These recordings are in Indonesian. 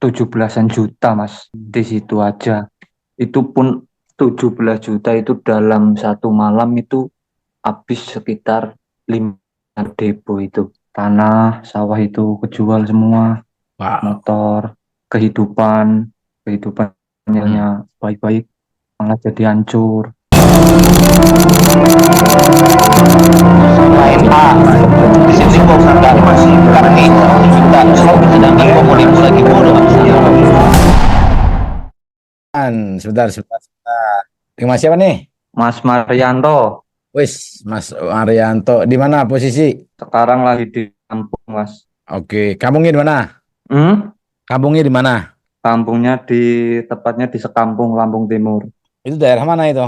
17-an juta mas di situ aja. Itu pun 17 juta itu dalam satu malam itu habis sekitar 5 depo itu. Tanah, sawah itu kejual semua, Wow. motor, kehidupan, Hmm. kehidupannya baik-baik malah jadi hancur. Main A di sini kok nggak masih sekarang nih kita sedangkan Komodo lagi bodoh Sebentar, sebentar, sebentar. Dengan siapa nih? Mas Marianto Wis, Mas Arianto. Di mana posisi? sekarang lagi di kampung mas. Oke, kampungnya di mana? Hmm? Kampungnya di mana? Kampungnya tepatnya di Sekampung, Lampung Timur. Itu daerah mana itu?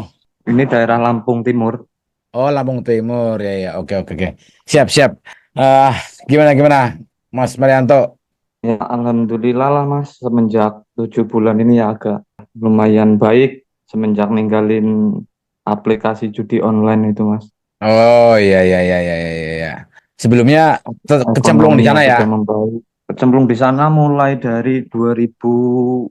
Ini daerah Lampung Timur. Oh, Lampung Timur. Ya, ya. Oke, oke, oke. Siap, siap. Eh, gimana, gimana, Mas Marianto? Ya, alhamdulillah lah Mas, semenjak 7 bulan ini ya agak lumayan baik semenjak ninggalin aplikasi judi online itu Mas. Oh, iya, iya, iya, iya, iya, iya. Sebelumnya kecemplung di Ekonomi sana yang ya? sudah membaik. Kecemplung di sana mulai dari 2020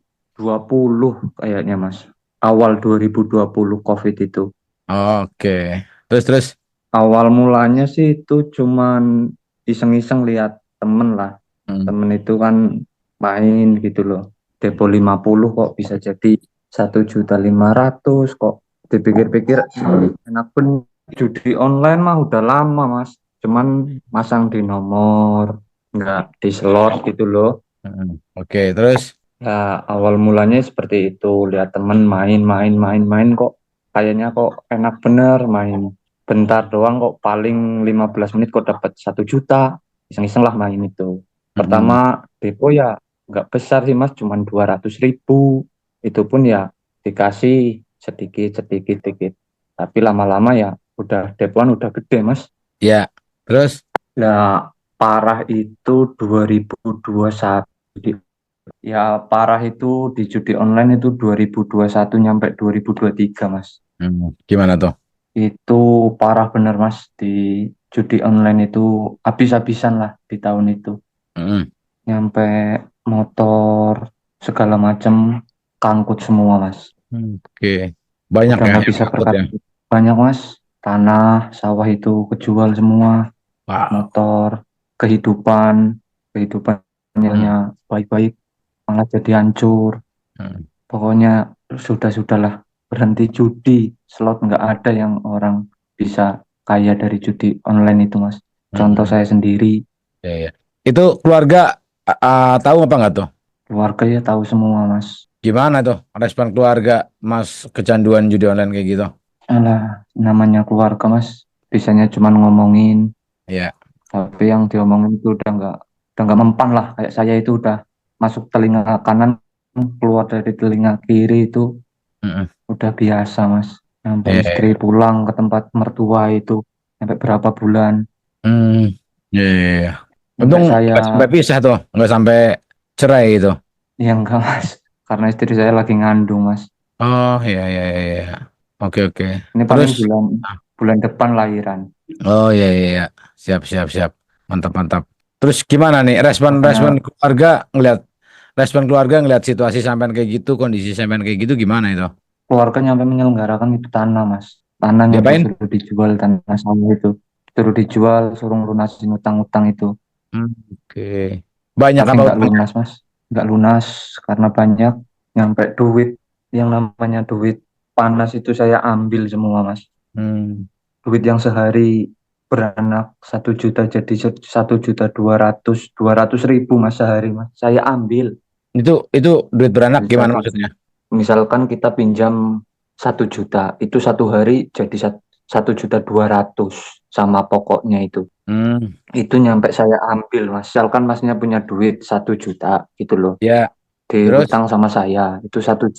kayaknya Mas. Awal 2020 COVID itu. Oke. Terus, terus. Awal mulanya sih itu cuman iseng-iseng lihat temen lah. Hmm. Temen itu kan main gitu loh. Depo 50 kok bisa jadi 1,5 juta, kok. Dipikir-pikir enak pun judi online mah udah lama mas. Cuman masang di nomor, nggak di slot gitu loh. Oke, terus. Ya awal mulanya seperti itu. Lihat temen main kok. Kayaknya kok enak bener main. Bentar doang kok paling 15 menit kok dapat 1 juta. Iseng-iseng lah main itu. Mm-mm. Pertama depo ya nggak besar sih mas, cuman 200 ribu. Itu pun ya dikasih sedikit sedikit sedikit. Tapi lama-lama ya udah depoan udah gede mas. Ya, terus. Nah parah itu 2021. Ya parah itu di judi online itu 2021 nyampe 2023 mas. Gimana tuh? Itu parah bener mas, di judi online itu habis-habisan lah di tahun itu. Mm. Nyampe motor segala macem kangkut semua mas. Oke, banyak Udah ya nggak yang bisa takut ya. berkata banyak mas. Tanah, sawah itu kejual semua, Wow. motor, kehidupan, kehidupannya Hmm. baik-baik malah jadi hancur. Hmm. Pokoknya sudah-sudahlah, berhenti judi. Slot nggak ada yang orang bisa kaya dari judi online itu, Mas. Contoh Hmm. saya sendiri, Ya, ya. Itu keluarga tahu apa nggak tuh? keluarga ya tahu semua, Mas. Gimana tuh respon keluarga Mas kecanduan judi online kayak gitu? Alah, namanya keluarga, Mas. Bisanya cuma ngomongin, Ya. tapi yang diomongin itu udah nggak mempan lah. Kayak saya itu udah masuk telinga kanan, keluar dari telinga kiri itu Mm-mm. udah biasa, Mas. Sampai Ya, istri ya. pulang ke tempat mertua itu sampai berapa bulan. Hmm. Ya, ya, ya. Sampai Untung saya, nggak sampai pisah tuh, nggak sampai cerai itu. ya enggak mas, karena istri saya lagi ngandung mas. Oh, ya, ya, ya, ya. Oke, oke. Ini Terus? paling bulan bulan depan lahiran. Oh, ya, ya, ya. Siap, siap, siap. Mantap, mantap. Terus gimana nih respon-respon Makanya keluarga ngelihat situasi sampean kayak gitu, kondisi sampean kayak gitu gimana itu? keluarga nyampe menyelenggarakan itu tanah mas. Tanah nyampe Diapain? suruh dijual, tanah sawah itu. Suruh dijual, suruh lunasin utang-utang itu. Oke. Banyak Tapi apa nggak utangnya? lunas mas. Nggak lunas karena banyak. Nyampe duit, yang namanya duit panas itu saya ambil semua mas. Hmm. Duit yang sehari beranak 1 juta jadi 1,2 juta 200 ribu mas sehari mas. Saya ambil. Itu duit beranak Dari gimana satu maksudnya? misalkan kita pinjam 1 juta itu satu hari jadi 1,2 juta sama pokoknya itu nyampe saya ambil mas. Misalkan masnya punya duit 1 juta gitu loh, Ya, terus dihutang sama saya itu 1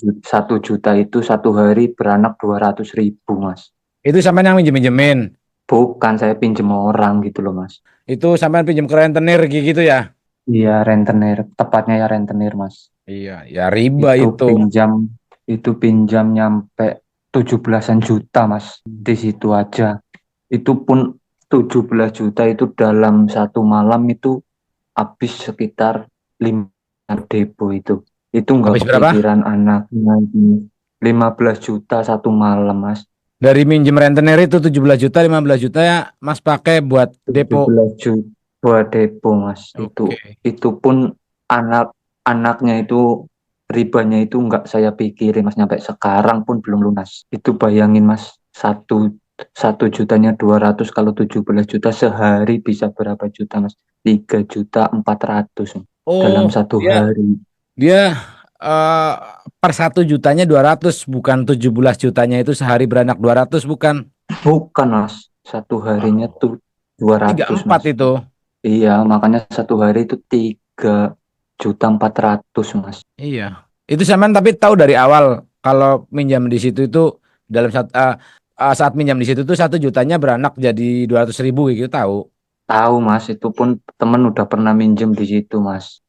juta itu satu hari beranak 200 ribu mas. itu sampean yang minjem-minjemin. Bukan, saya pinjem orang gitu loh mas. Itu sampean pinjem ke rentenir kayak gitu ya? Iya rentenir, tepatnya ya rentenir mas. Iya, ya riba itu itu. pinjam itu pinjam nyampe 17-an juta mas di situ aja. Itu pun 17 juta itu dalam satu malam itu habis sekitar 5 depo itu nggak Habis berapa? kepikiran anaknya ini 15 juta satu malam mas. Dari minjem rentenir itu 17 juta, 15 juta ya Mas pakai buat tujuh depo. belas juta buat depo mas. Oke. Itu pun anaknya itu ribanya itu nggak saya pikirin mas, sampai sekarang pun belum lunas. Itu bayangin mas, satu satu jutanya 200, kalau 17 juta sehari bisa berapa juta mas? 3.400.000 dalam Oh, satu dia hari. dia eh, per 1 jutanya 200, bukan 17 jutanya itu sehari beranak 200, bukan. Bukan mas, satu harinya Wow. tuh dua Tiga ratus empat mas. itu. Iya, makanya satu hari itu 3.400.000 mas. Iya. Itu sampean tapi tahu dari awal kalau minjam di situ itu saat minjam di situ tuh 1 jutanya beranak jadi 200 ribu gitu tahu. Tahu mas, itu pun temen udah pernah minjem di situ mas.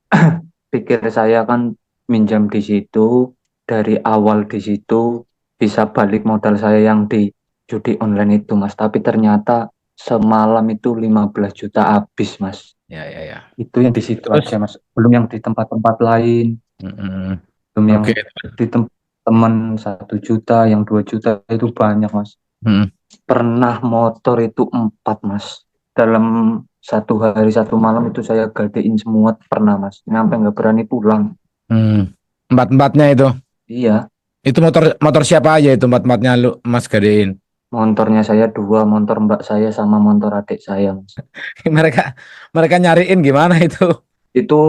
Pikir saya kan minjam di situ, dari awal di situ bisa balik modal saya yang di judi online itu mas. Tapi ternyata semalam itu 15 juta habis mas. Ya, ya, ya. Itu yang di situ aja Terus, mas. Belum yang di tempat-tempat lain. mm, Belum yang oke. di teman 1 juta, yang 2 juta itu banyak mas. Mm, Pernah motor itu 4 mas. Dalam satu hari satu malam itu saya gadein semua pernah mas. Nyampe nggak berani pulang. mm. Empat-empatnya itu. Iya, Itu motor motor siapa aja itu empat-empatnya lu Mas gadein? motornya saya dua, motor mbak saya sama motor adik saya mas. Mereka mereka nyariin gimana itu? Itu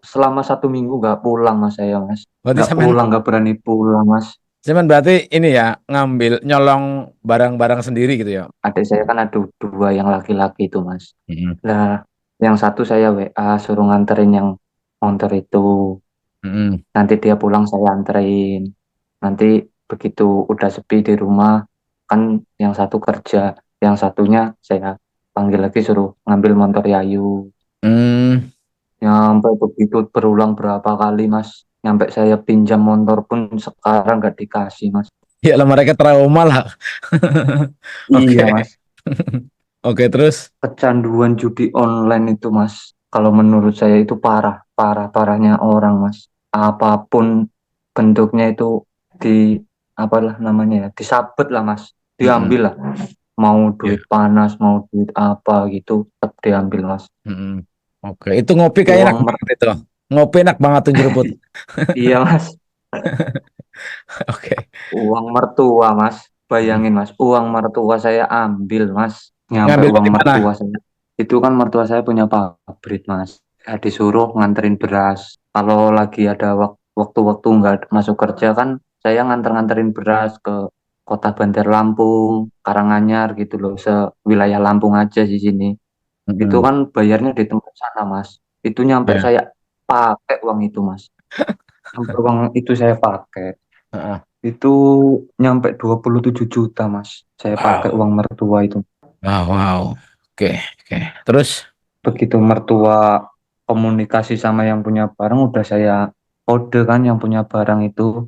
selama 1 minggu nggak pulang mas saya mas. Berarti Nggak sampean pulang, nggak berani pulang mas. sampean berarti ini ya ngambil nyolong barang-barang sendiri gitu ya. Adik saya kan ada dua yang laki-laki itu mas. Mm, Nah, yang satu saya WA suruh nganterin yang motor itu. mm, Nanti dia pulang saya anterin. Nanti begitu udah sepi di rumah, kan yang satu kerja, yang satunya saya panggil lagi suruh ngambil motor Yayu. mm. Nyampe begitu berulang berapa kali mas. Nyampe saya pinjam motor pun sekarang nggak dikasih mas. Ya lah mereka trauma lah. Oke. Iya mas. Oke, terus. Kecanduan judi online itu mas. Kalau menurut saya itu parah, parah-parahnya orang mas. Apapun bentuknya itu di apalah namanya ya, disabet lah mas, Mm-mm. diambil lah. Mau Ya. duit panas, mau duit apa gitu, tetap diambil mas. Mm-mm. Oke, itu ngopi kayak enak Uang mer banget itu. Ngopi enak banget tuh jeruput. iya mas, Oke. uang mertua mas. Mm. Bayangin mas, uang mertua saya ambil mas. Nyampe Ngambil uang dari mana? mertua saya. Itu kan mertua saya punya pabrik mas. Ya, disuruh nganterin beras. Kalau lagi ada waktu-waktu nggak masuk kerja kan, saya nganter-nganterin beras ke Kota Bandar Lampung, Karanganyar gitu loh, sewilayah Lampung aja di sini. Itu Mm-mm. kan bayarnya di tempat sana mas. Itu nyampe Ya. saya pakai uang itu mas. Nyampe uang itu saya pakai. Heeh. Itu nyampe 27 juta mas. Saya pakai Wow. uang mertua itu. Wow, wow. Oke, oke. Terus? Begitu mertua komunikasi sama yang punya barang, udah saya kode kan yang punya barang itu,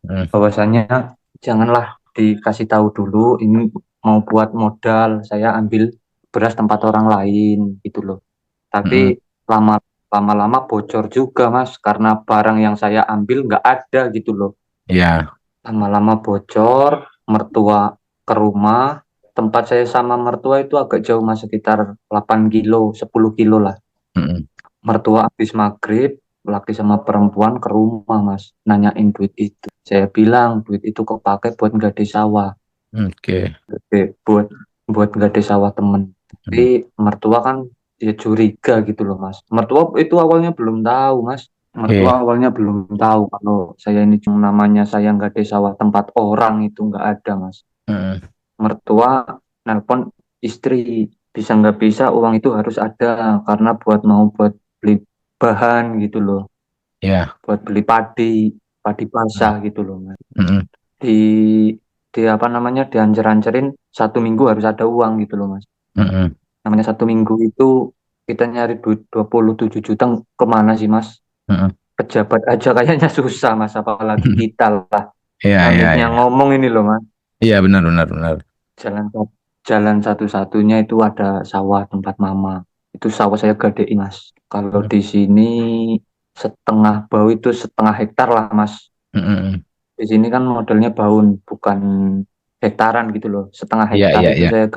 Mm, bahwasanya janganlah dikasih tahu dulu ini mau buat modal saya ambil beras tempat orang lain gitu loh. Tapi mm-mm. lama lama-lama bocor juga mas, karena barang yang saya ambil nggak ada gitu loh. Ya. Lama-lama bocor, mertua ke rumah. Tempat saya sama mertua itu agak jauh mas, sekitar 8 kilo 10 kilo lah. Mm-mm. Mertua habis maghrib, laki sama perempuan ke rumah mas, nanyain duit itu. Saya bilang duit itu kepake buat nggak sawah. Oke. Buat buat nggak sawah temen. Mm. Tapi mertua kan dia curiga gitu loh mas. Mertua itu awalnya belum tahu mas. Mertua Oke. awalnya belum tahu kalau saya ini cuma namanya saya nggak di sawah tempat orang itu nggak ada mas. Mm-mm. Mertua nelpon istri, bisa nggak bisa uang itu harus ada karena buat beli bahan gitu loh, Ya. buat beli padi, padi basah Mm. gitu loh mas. Mm-mm. Di di apa namanya, diancer-ancerin 1 minggu harus ada uang gitu loh mas. Mm-mm. Namanya 1 minggu itu kita nyari duit 27 juta kemana sih mas? Mm-mm. Pejabat aja kayaknya susah mas, apalagi kita lah. Iya, iya, Mamitnya iya. ngomong ini loh mas. Iya, benar, benar, benar. Jalan jalan satu-satunya itu ada sawah tempat mama. Itu sawah saya gadein mas. Kalau Mm. di sini setengah bau itu setengah hektar lah mas. Mm-mm. Di sini kan modelnya baun bukan hektaran gitu loh. Setengah Iya, hektar iya, itu iya.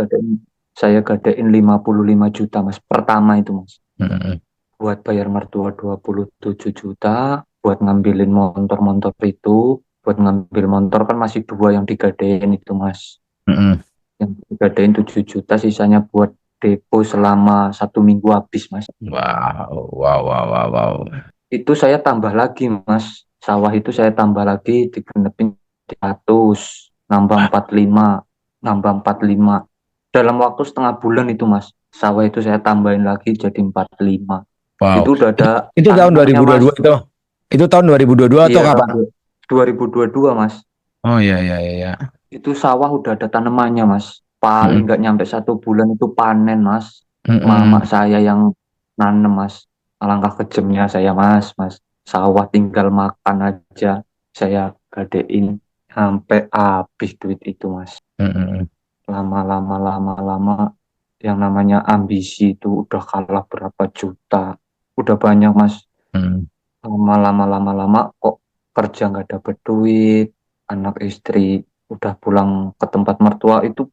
saya gadein 55 juta mas pertama itu mas. Mm-mm. Buat bayar mertua 27 juta, buat ngambilin motor-motor itu, buat ngambil motor kan masih dua yang digadein itu mas. Mm-mm. Yang digadein 7 juta, sisanya buat depo selama 1 minggu habis mas. Wow, wow, wow, wow, wow. Itu saya tambah lagi mas, sawah itu saya tambah lagi digenepin 100, nambah 45, nambah 45. Dalam waktu setengah bulan itu mas, sawah itu saya tambahin lagi jadi 45. Wow. Itu udah Itu, ada itu tahun tanamannya mas. 2022 itu. Itu tahun 2022 atau Iya, tahun kapan? 2022 mas. Oh iya, iya, iya, iya. Itu sawah udah ada tanamannya mas. Paling Mm-mm. nggak nyampe 1 bulan itu panen mas. Mama Mm-mm. saya yang nanem mas. Alangkah kejamnya saya mas. Sawah tinggal makan aja. Saya gadein sampai habis duit itu mas. Mm-mm. Lama-lama lama-lama yang namanya ambisi itu udah kalah berapa juta. Udah banyak mas. Mm-mm. Lama-lama lama-lama kok kerja nggak dapet duit, anak istri udah pulang ke tempat mertua itu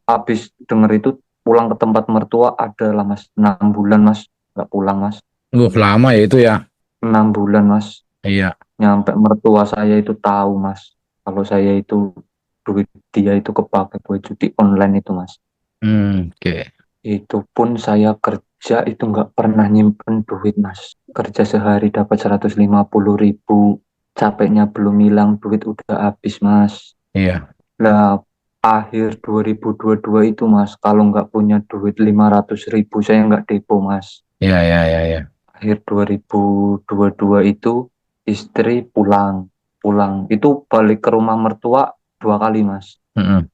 habis denger itu pulang ke tempat mertua adalah mas 6 bulan mas nggak pulang mas. Lama ya itu ya. 6 bulan mas, Iya. nyampe mertua saya itu tahu mas kalau saya itu duit dia itu kepake buat judi online itu mas. Oke. Itu pun saya kerja itu nggak pernah nyimpen duit mas. Kerja sehari dapat 150 ribu. Capeknya belum hilang, duit udah habis mas. Iya. Lah akhir 2022 itu mas, kalau nggak punya duit 500 ribu saya nggak depo mas. Iya, iya, iya, iya. Akhir 2022 itu istri pulang. Pulang. Itu balik ke rumah mertua 2 kali mas. Mm-mm.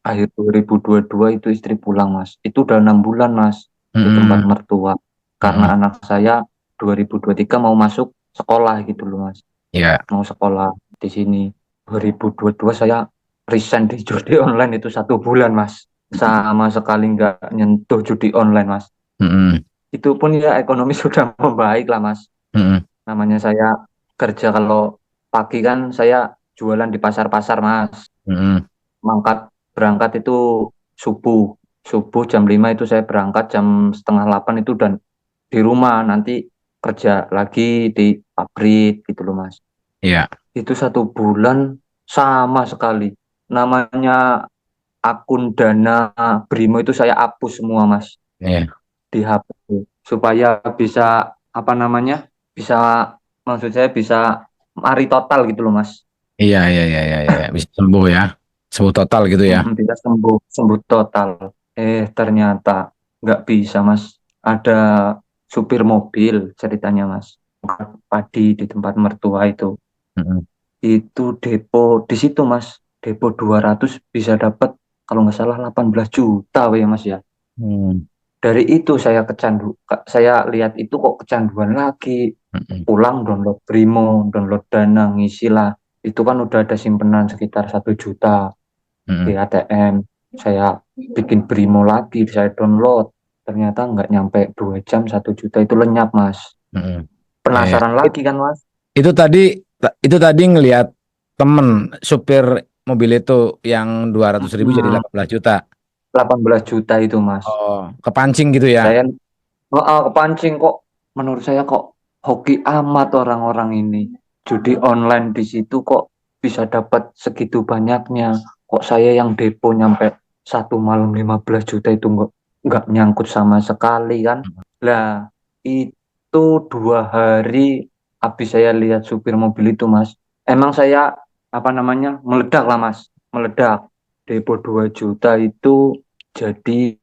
Akhir 2022 itu istri pulang mas. Itu udah 6 bulan mas di tempat Mm-mm. mertua. Karena Mm-mm. anak saya 2023 mau masuk sekolah gitu loh mas. Iya. Mau sekolah di sini. 2022 saya resign di judi online itu 1 bulan mas. Sama sekali nggak nyentuh judi online mas. Mm-mm. Itu pun ya ekonomi sudah membaik lah mas. Mm-mm. Namanya saya kerja kalau pagi kan saya jualan di pasar-pasar mas. Mm-mm. Mangkat berangkat itu subuh. Subuh jam 5 itu saya berangkat, jam setengah 8 itu dan di rumah, nanti kerja lagi di pabrik gitu loh mas. Iya. Itu 1 bulan sama sekali. Namanya akun Dana Brimo itu saya hapus semua mas Iya. di HP supaya bisa apa namanya, bisa, maksud saya bisa mari total gitu loh mas. Iya, iya, iya, iya, iya. Bisa sembuh ya. Sembuh total gitu ya. Bisa sembuh sembuh total. Ternyata nggak bisa mas. Ada supir mobil ceritanya mas, angkat padi di tempat mertua Mm-mm. itu depo di situ mas, depo 200 bisa dapat kalau nggak salah 18 juta ya mas ya. Mm. Dari itu saya lihat itu kok kecanduan lagi, Mm-mm. pulang download Brimo, download Dana, ngisi lah. Itu kan udah ada simpenan sekitar 1 juta di Mm-mm. ATM. Saya bikin Brimo lagi, saya download. Ternyata nggak nyampe 2 jam 1 juta itu lenyap mas. Mm-mm. Ya, ya. Penasaran lagi kan mas. Itu tadi ngelihat temen supir mobil itu yang 200 ribu jadi Hmm, 18 juta. 18 juta itu mas. Oh, kepancing gitu ya. Saya kepancing kok. Menurut saya kok hoki amat orang-orang ini. Judi online di situ kok bisa dapat segitu banyaknya. Kok saya yang depo nyampe 1 malam 15 juta itu nggak nyangkut sama sekali kan. Lah itu 2 hari habis saya lihat supir mobil itu mas. Emang saya apa namanya meledak lah mas. Meledak. Depo 2 juta itu jadi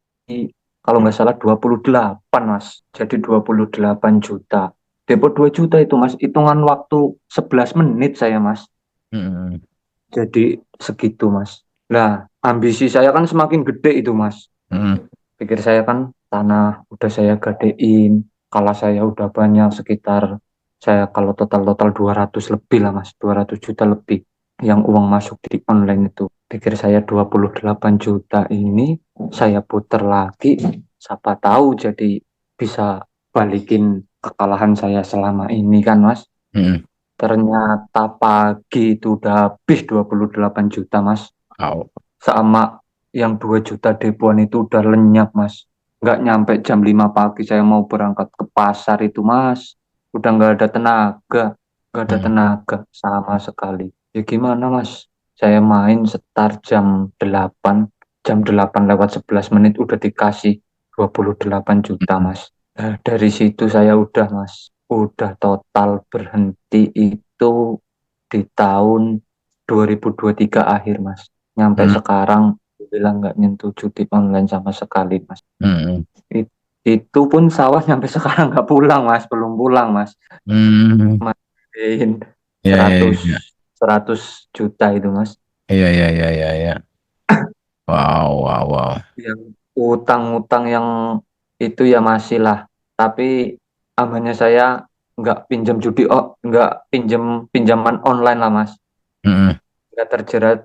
kalau nggak salah 28 mas, jadi 28 juta. Depo 2 juta itu mas, hitungan waktu 11 menit saya mas, Mm-mm. jadi segitu mas. Nah, ambisi saya kan semakin gede itu mas. Mm-mm. Pikir saya kan tanah udah saya gadein, kalau saya udah banyak sekitar, saya kalau total-total 200 lebih lah mas, 200 juta lebih yang uang masuk di online itu. Pikir saya 28 juta ini saya putar lagi, siapa tahu jadi bisa balikin kekalahan saya selama ini kan Mas. Mm-mm. Ternyata pagi itu udah habis 28 juta Mas. Wow. Sama yang 2 juta depoan itu udah lenyap Mas. Nggak nyampe jam 5 pagi saya mau berangkat ke pasar itu Mas. Udah nggak ada tenaga. Nggak ada Mm. tenaga sama sekali. Ya gimana Mas? Saya main start jam 8. Jam 8 lewat 11 menit udah dikasih 28 juta Mas. Nah, dari situ saya udah Mas. Udah total berhenti itu di tahun 2023 akhir Mas. Nyampe Mm. sekarang bilang nggak nyentuh judi online sama sekali Mas. Mm. It- itu pun sawah nyampe sekarang nggak pulang Mas, belum pulang Mas. Mm. Masih Ya, ya, 100 ya. 100 juta itu Mas. Iya, iya, iya, iya, iya. Wow, wow, wow. Yang utang-utang yang itu ya masih lah. Tapi amannya saya nggak pinjam judi, oh nggak pinjaman online lah Mas. Mm. Nggak terjerat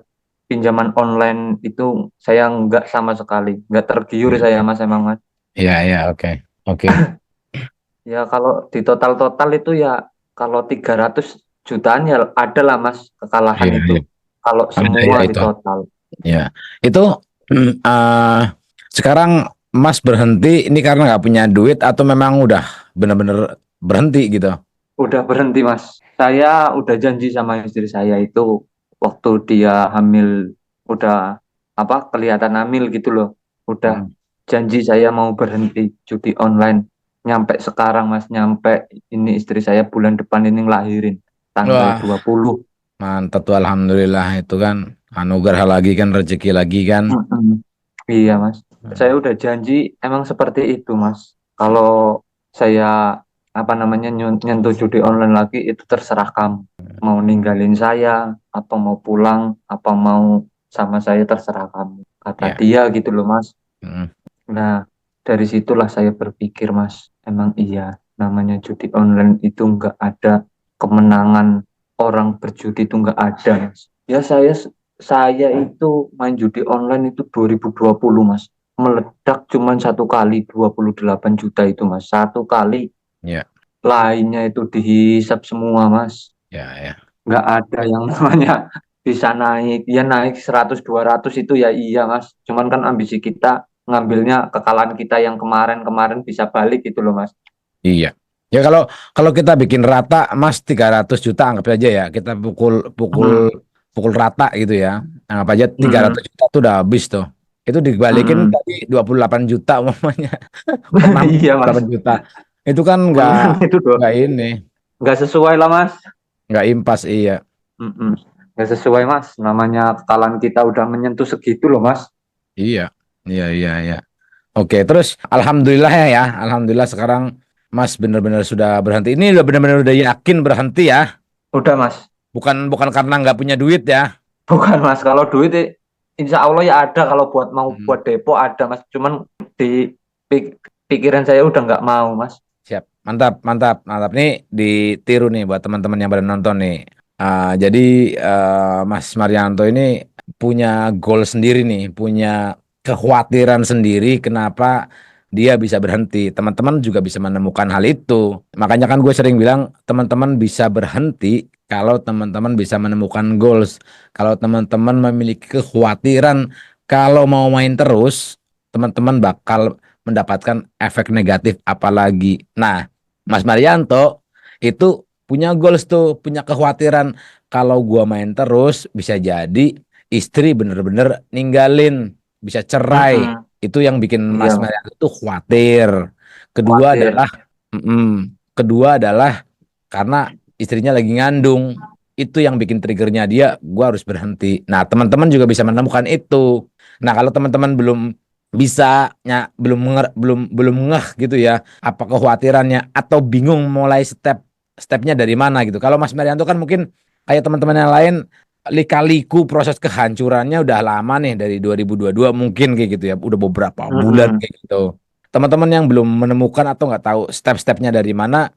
pinjaman online itu saya nggak sama sekali. Nggak tergiur saya Mas emang Mas. Iya, iya, oke. Oke. Ya kalau di total-total itu ya kalau 300 jutaan ya ada lah Mas kekalahan Iya, itu. iya. Kalau Ada ya semua di itu. total. Ya. Itu sekarang Mas berhenti ini karena nggak punya duit atau memang udah bener-bener berhenti gitu? Udah berhenti Mas. Saya udah janji sama istri saya itu waktu dia hamil udah apa kelihatan hamil gitu loh. Udah Mm. janji saya mau berhenti judi online. Nyampe sekarang Mas, nyampe ini istri saya bulan depan ini ngelahirin tanggal Wah, 20. mantap tuh alhamdulillah itu kan anugerah lagi kan rezeki lagi kan. Mm-mm. Iya Mas. Saya Hmm. udah janji emang seperti itu Mas. Kalau saya apa namanya nyentuh judi online lagi itu terserah kamu. Mau ninggalin saya, apa mau pulang, apa mau sama saya terserah kamu. Kata Ya. dia gitu loh Mas. Mm. Nah, dari situlah saya berpikir Mas, emang iya namanya judi online itu nggak ada kemenangan, orang berjudi itu nggak ada Mas. Ya saya itu main judi online itu 2020 Mas. Meledak cuman satu kali 28 juta itu Mas. Satu kali, Ya, lainnya itu dihisap semua Mas. ya, ya. Nggak ada yang namanya bisa naik. Ya naik 100 200 itu ya iya Mas. Cuman kan ambisi kita ngambilnya kekalahan kita yang kemarin-kemarin bisa balik gitu loh Mas. Iya. Ya kalau kalau kita bikin rata Mas 300 juta anggap aja ya. Kita pukul pukul Mm, pukul rata gitu ya. Anggap aja tiga mm, ratus juta tuh udah habis tuh. Itu dibalikin mm. tadi 28 juta umpamanya. Pernah Iya Mas. 8 juta. Itu kan Menang itu doh. nggak ini, Nggak sesuai lah Mas. nggak impas iya. Mm-mm. Nggak sesuai Mas. Namanya kekalahan kita udah menyentuh segitu loh Mas. Iya. Iya, iya, iya. Oke, terus alhamdulillah ya. Alhamdulillah sekarang Mas benar-benar sudah berhenti. Ini udah benar-benar udah yakin berhenti ya. Udah Mas. Bukan bukan karena nggak punya duit ya. Bukan Mas. Kalau duit insya Allah ya ada. Kalau buat mau Hmm. buat depo ada Mas. Cuman di pikiran saya udah nggak mau Mas. Siap, mantap, mantap, mantap. Nih ditiru nih buat teman-teman yang pada nonton nih. Jadi Mas Marianto ini punya goal sendiri nih, punya kekhawatiran sendiri kenapa dia bisa berhenti. Teman-teman juga bisa menemukan hal itu. Makanya kan gue sering bilang teman-teman bisa berhenti kalau teman-teman bisa menemukan goals. Kalau teman-teman memiliki kekhawatiran kalau mau main terus, teman-teman bakal mendapatkan efek negatif apalagi. Nah, Mas Marianto itu punya goals tuh, punya kekhawatiran kalau gua main terus bisa jadi istri bener-bener ninggalin, bisa cerai. Mm-mm. Itu yang bikin Iya Mas Mas. Marianto tuh khawatir. Kedua Khawatir. adalah kedua adalah karena istrinya lagi ngandung. Itu yang bikin triggernya dia, gua harus berhenti. Nah, teman-teman juga bisa menemukan itu. Nah, kalau teman-teman bisa belum ngeh gitu ya apa kekhawatirannya atau bingung mulai stepnya dari mana gitu. Kalau Mas Marianto kan mungkin kayak teman-teman yang lain lika-liku proses kehancurannya udah lama nih dari 2022 mungkin kayak gitu ya udah beberapa bulan Mm-mm. kayak gitu. Teman-teman yang belum menemukan atau nggak tahu step-stepnya dari mana,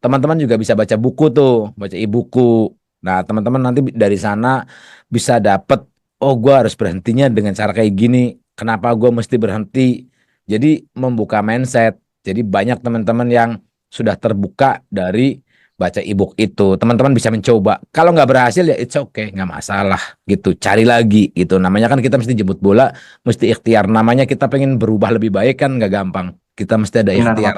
teman-teman juga bisa baca buku tuh, baca e-buku. Nah, teman-teman nanti dari sana bisa dapet, oh gue harus berhentinya dengan cara kayak gini. Kenapa gue mesti berhenti? Jadi membuka mindset. Jadi banyak teman-teman yang sudah terbuka dari baca ebook itu. Teman-teman bisa mencoba. Kalau nggak berhasil ya it's okay, nggak masalah gitu. Cari lagi gitu. Namanya kan kita mesti jemput bola, mesti ikhtiar. Namanya kita pengen berubah lebih baik kan nggak gampang. Kita mesti ada Benar, Mas. ikhtiar.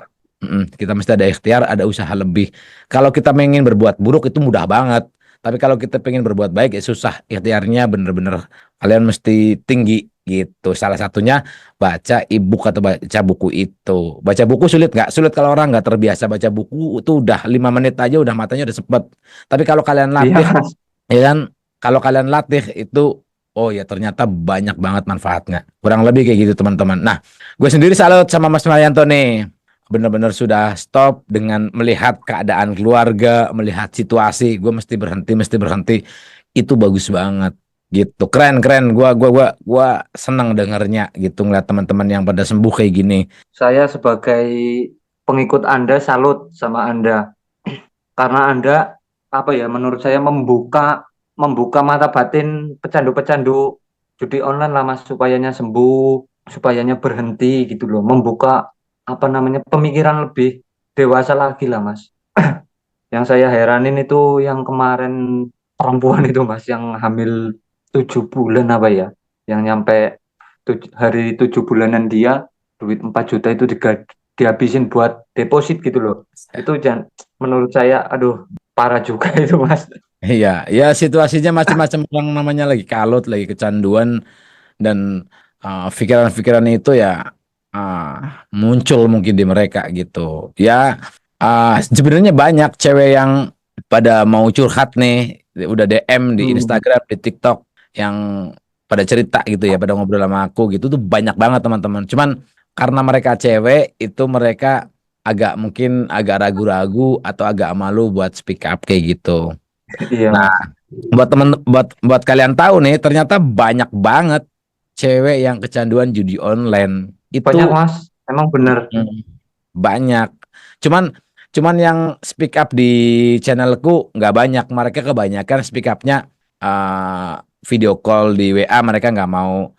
Kita mesti ada ikhtiar, ada usaha lebih. Kalau kita pengen berbuat buruk itu mudah banget. Tapi kalau kita pengen berbuat baik ya susah. Ikhtiarnya bener-bener kalian mesti tinggi gitu. Salah satunya baca ebook atau baca buku itu. Baca buku sulit nggak? Sulit kalau orang nggak terbiasa baca buku itu udah 5 menit aja udah matanya udah sepet. Tapi kalau kalian Iya, latih, Mas. ya kan? Kalau kalian latih itu, oh ya ternyata banyak banget manfaatnya. Kurang lebih kayak gitu teman-teman. Nah, gue sendiri salut sama Mas Marianto nih. Benar-benar sudah stop dengan melihat keadaan keluarga, melihat situasi. Gue mesti berhenti. Itu bagus banget gitu, keren gua senang dengernya gitu ngeliat teman-teman yang pada sembuh kayak gini. Saya sebagai pengikut Anda salut sama Anda karena Anda apa ya menurut saya membuka mata batin pecandu-pecandu judi online lah Mas supayanya sembuh, supayanya berhenti gitu loh. Membuka apa namanya pemikiran lebih dewasa lagi lah Mas. Yang saya heranin itu yang kemarin perempuan itu Mas yang hamil 7 bulan apa ya, yang nyampe hari 7 bulanan dia duit 4 juta itu dihabisin buat deposit gitu loh. Itu jangan, menurut saya aduh parah juga itu Mas. Iya, ya situasinya macam-macam, yang namanya lagi kalut, lagi kecanduan, dan pikiran-pikiran itu ya muncul mungkin di mereka gitu. Ya, sebenarnya banyak cewek yang pada mau curhat nih, udah DM di Hmm, Instagram, di TikTok, yang pada cerita gitu ya, pada ngobrol sama aku gitu tuh banyak banget teman-teman. Cuman karena mereka cewek itu mereka mungkin agak ragu-ragu atau agak malu buat speak up kayak gitu. iya Nah, Mas. buat kalian tahu nih, ternyata banyak banget cewek yang kecanduan judi online. Banyak Itu Mas, emang bener. banyak. Cuman cuman yang speak up di channelku nggak banyak. Mereka kebanyakan speak upnya eh, video call di WA. Mereka nggak mau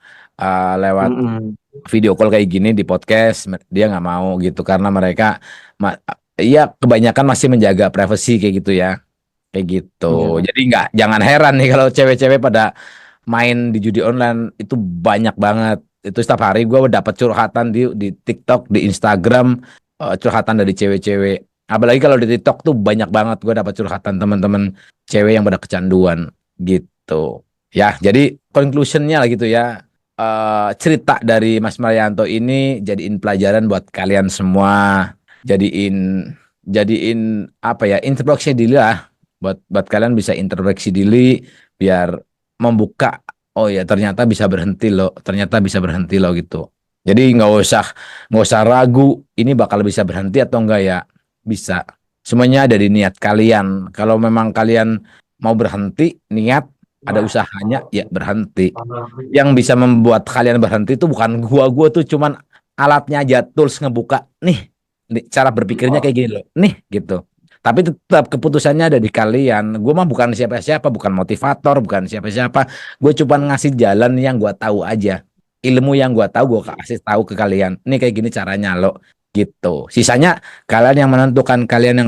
lewat Mm-mm. video call kayak gini di podcast. Dia nggak mau gitu karena mereka ma- iya kebanyakan masih menjaga privasi kayak gitu ya. Kayak gitu. Iya Mas. Jadi jangan heran nih kalau cewek-cewek pada main di judi online itu banyak banget. Itu setiap hari gue dapat curhatan di TikTok, di Instagram, curhatan dari cewek-cewek. Apalagi kalau di TikTok tuh banyak banget gue dapat curhatan teman-teman cewek yang pada kecanduan gitu. Ya, jadi conclusionnya lah gitu ya. Cerita dari Mas Marianto ini jadiin pelajaran buat kalian semua. Jadiin jadiin apa ya, introspeksi diri lah, buat kalian bisa introspeksi diri biar membuka, oh ya ternyata bisa berhenti loh gitu. Jadi nggak usah ragu ini bakal bisa berhenti atau enggak, ya bisa. Semuanya ada di niat kalian. Kalau memang kalian mau berhenti, niat, ada usahanya, ya berhenti. Yang bisa membuat kalian berhenti itu bukan gua tuh cuman alatnya aja, tools ngebuka nih, cara berpikirnya kayak gini loh nih gitu. Tapi tetap keputusannya ada di kalian. Gue mah bukan siapa-siapa, bukan motivator, bukan siapa-siapa. Gue cuma ngasih jalan yang gue tahu aja. Ilmu yang gue tahu gue kasih tahu ke kalian. Ini kayak gini caranya lo gitu. Sisanya kalian yang menentukan, kalian yang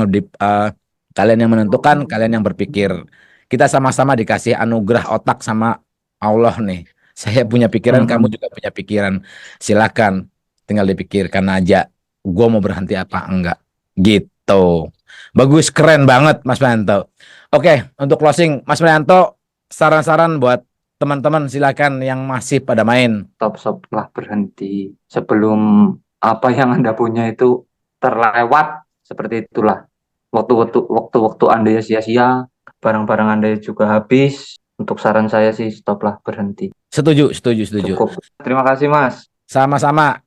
menentukan, kalian yang berpikir. Kita sama-sama dikasih anugerah otak sama Allah nih. Saya punya pikiran, kamu Mm-mm. juga punya pikiran. Silakan, tinggal dipikirkan aja. Gue mau berhenti apa enggak gitu. Bagus, keren banget Mas Prianto. Oke, untuk closing Mas Prianto, saran-saran buat teman-teman silakan yang masih pada main. Stop lah berhenti sebelum apa yang Anda punya itu terlewat seperti itulah. Waktu-waktu Anda ya sia-sia, barang-barang Anda juga habis. Untuk saran saya sih stop lah berhenti. Setuju, setuju, setuju. Cukup. Terima kasih Mas. Sama-sama.